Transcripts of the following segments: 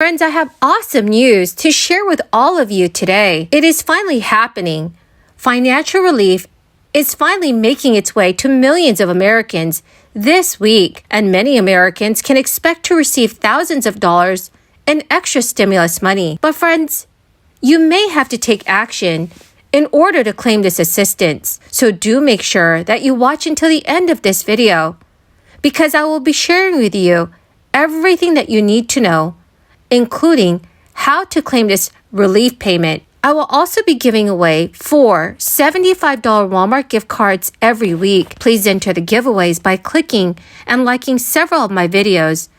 Friends, I have awesome news to share with all of you today. It is finally happening. Financial relief is finally making its way to millions of Americans this week, and many Americans can expect to receive thousands of dollars in extra stimulus money. But friends, you may have to take action in order to claim this assistance. So do make sure that you watch until the end of this video, because I will be sharing with you everything that you need to know, including how to claim this relief payment. I will also be giving away 4 $75 Walmart gift cards every week. Please enter the giveaways by clicking and liking several of my videos,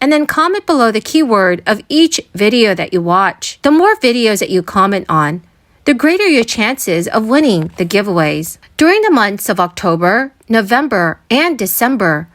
and then comment below the keyword of each video that you watch. The more videos that you comment on, the greater your chances of winning the giveaways. During the months of October, November, and December,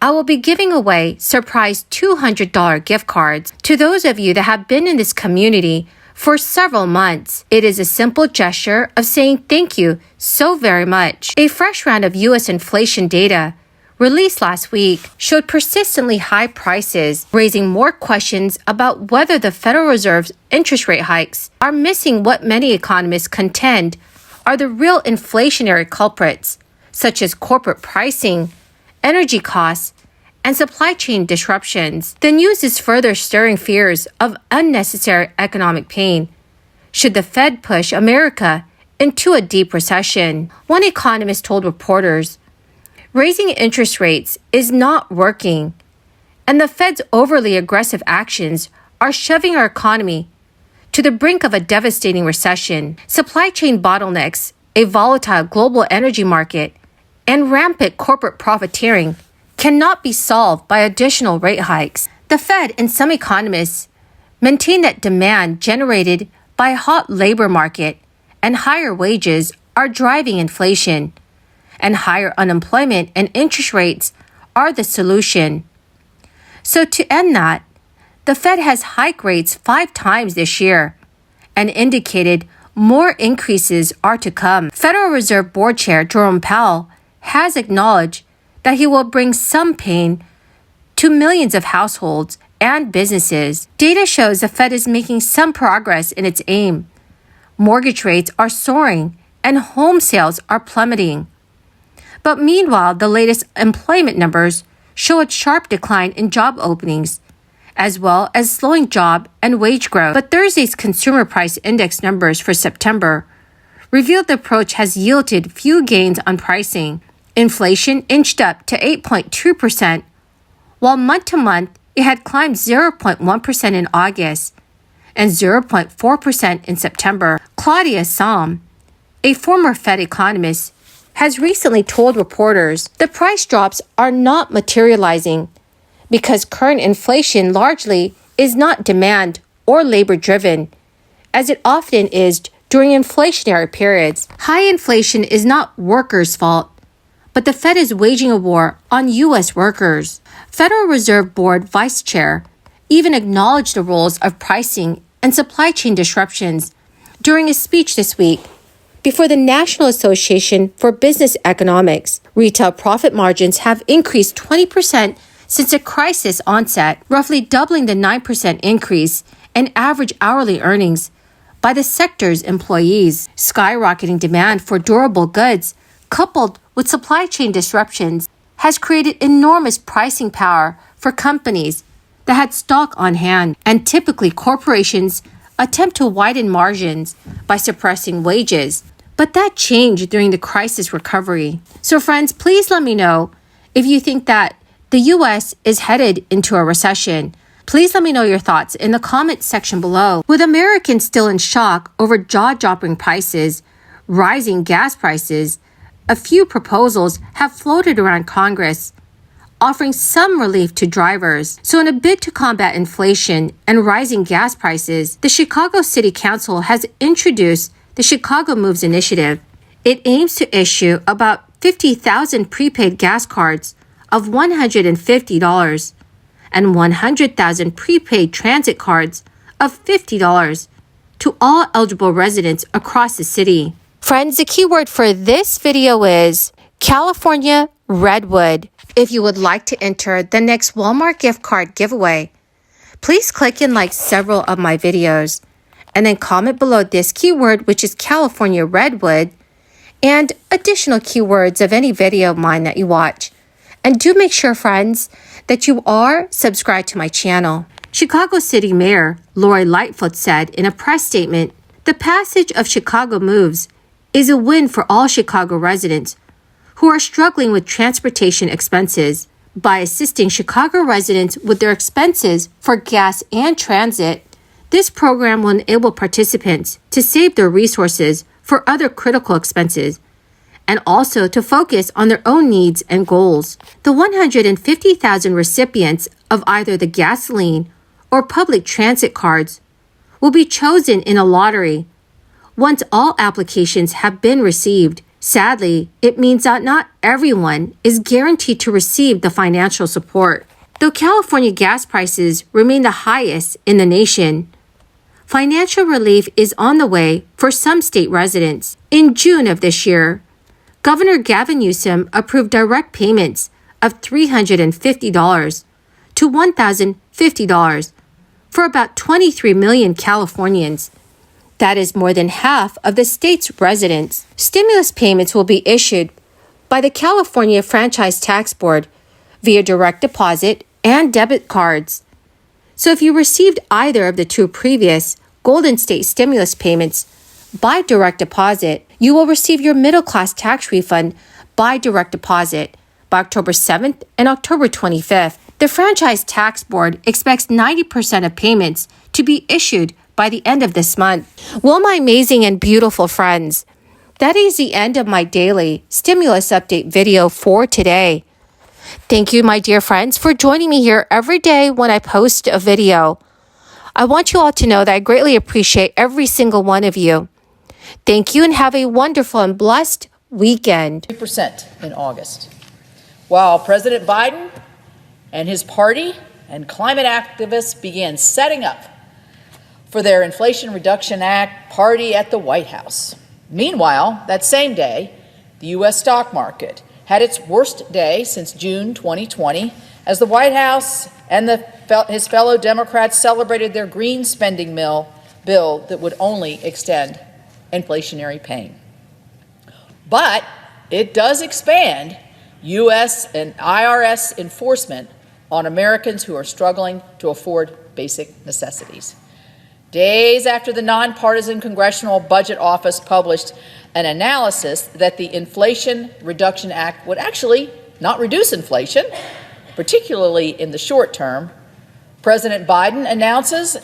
I will be giving away surprise $200 gift cards to those of you that have been in this community for several months. It is a simple gesture of saying thank you so very much. A fresh round of U.S. inflation data released last week showed persistently high prices, raising more questions about whether the Federal Reserve's interest rate hikes are missing what many economists contend are the real inflationary culprits, such as corporate pricing, energy costs, and supply chain disruptions. The news is further stirring fears of unnecessary economic pain should the Fed push America into a deep recession. One economist told reporters, "Raising interest rates is not working, and the Fed's overly aggressive actions are shoving our economy to the brink of a devastating recession. Supply chain bottlenecks, a volatile global energy market, and rampant corporate profiteering cannot be solved by additional rate hikes." The Fed and some economists maintain that demand generated by a hot labor market and higher wages are driving inflation, and higher unemployment and interest rates are the solution. So to end that, the Fed has hiked rates 5 times this year and indicated more increases are to come. Federal Reserve Board Chair Jerome Powell has acknowledged that he will bring some pain to millions of households and businesses. Data shows the Fed is making some progress in its aim. Mortgage rates are soaring and home sales are plummeting. But meanwhile, the latest employment numbers show a sharp decline in job openings, as well as slowing job and wage growth. But Thursday's Consumer Price Index numbers for September revealed the approach has yielded few gains on pricing. Inflation inched up to 8.2%, while month-to-month it had climbed 0.1% in August and 0.4% in September. Claudia Sahm, a former Fed economist, has recently told reporters the price drops are not materializing because current inflation largely is not demand or labor-driven, as it often is during inflationary periods. High inflation is not workers' fault, but the Fed is waging a war on U.S. workers. Federal Reserve Board Vice Chair even acknowledged the roles of pricing and supply chain disruptions during a speech this week before the National Association for Business Economics. Retail profit margins have increased 20% since the crisis onset, roughly doubling the 9% increase in average hourly earnings by the sector's employees. Skyrocketing demand for durable goods, coupled with supply chain disruptions, has created enormous pricing power for companies that had stock on hand, and typically corporations attempt to widen margins by suppressing wages. But that changed during the crisis recovery. So friends, please let me know if you think that the U.S. is headed into a recession. Please let me know your thoughts in the comment section below. With Americans still in shock over jaw-dropping prices, rising gas prices, a few proposals have floated around Congress, offering some relief to drivers. So in a bid to combat inflation and rising gas prices, the Chicago City Council has introduced the Chicago Moves Initiative. It aims to issue about 50,000 prepaid gas cards of $150 and 100,000 prepaid transit cards of $50 to all eligible residents across the city. Friends, the keyword for this video is California Redwood. If you would like to enter the next Walmart gift card giveaway, Please click and like several of my videos, and then comment below this keyword, which is California Redwood, and additional keywords of any video of mine that you watch. And do make sure, friends, that you are subscribed to my channel. Chicago City Mayor Lori Lightfoot said in a press statement, "The passage of Chicago Moves is a win for all Chicago residents who are struggling with transportation expenses. By assisting Chicago residents with their expenses for gas and transit, this program will enable participants to save their resources for other critical expenses and also to focus on their own needs and goals." The 150,000 recipients of either the gasoline or public transit cards will be chosen in a lottery once all applications have been received. Sadly, it means that not everyone is guaranteed to receive the financial support. Though California gas prices remain the highest in the nation, financial relief is on the way for some state residents. In June of this year, Governor Gavin Newsom approved direct payments of $350 to $1,050 for about 23 million Californians. That is more than half of the state's residents. Stimulus payments will be issued by the California Franchise Tax Board via direct deposit and debit cards. So if you received either of the two previous Golden State stimulus payments by direct deposit, you will receive your middle-class tax refund by direct deposit by October 7th and October 25th. The Franchise Tax Board expects 90% of payments to be issued by the end of this month. Well, my amazing and beautiful friends, that is the end of my daily stimulus update video for today. Thank you, my dear friends, for joining me here every day when I post a video. I want you all to know that I greatly appreciate every single one of you. Thank you and have a wonderful and blessed weekend. 2% in August. While President Biden and his party and climate activists began setting up for their Inflation Reduction Act party at the White House. Meanwhile, that same day, the U.S. stock market had its worst day since June 2020 as the White House and his fellow Democrats celebrated their green spending bill that would only extend inflationary pain. But it does expand U.S. and IRS enforcement on Americans who are struggling to afford basic necessities. Days after the nonpartisan Congressional Budget Office published an analysis that the Inflation Reduction Act would actually not reduce inflation, particularly in the short term, President Biden announces